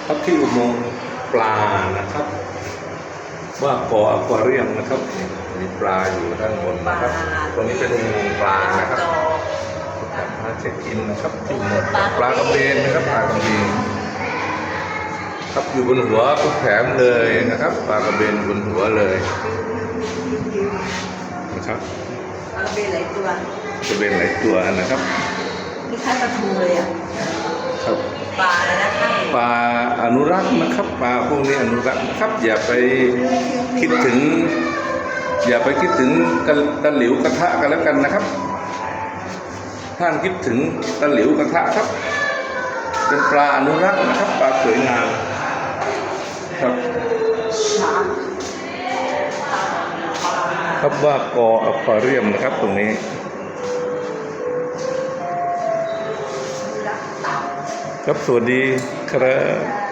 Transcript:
ครับที่อุโมงค์ปลานะครับว่าเกาะอควาเรียมนะครับมีปลาอยู่ด้านบนนะครับตรงนี้เป็นอุโมงค์ปลานะครับมาเช็คอินนะครับที่อุโมงค์ปลากระเบนนะครับปลากระเบนครับอยู่บนหัวทุกแถมเลยนะครับปลากระเบนบนหัวเลยนะครับ ปลากระเบนหลายตัว กระเบนหลายตัวนะครับ มีคล้ายปลาทูเลยอ่ะ ครับ ปลาอะไรนะคะ ปลาอนุรักษ์นะครับปลาพวกนี้อนุรักษ์นะครับอย่าไปคิดถึงตะหลิวกระทะกันแล้วกันนะครับท่านคิดถึงตะหลิวกระทะครับเป็นปลาอนุรักษ์นะครับปลาสวยงามครับครับว่ากออควาเรียมนะครับตรงนี้ครับสวัสดีครับ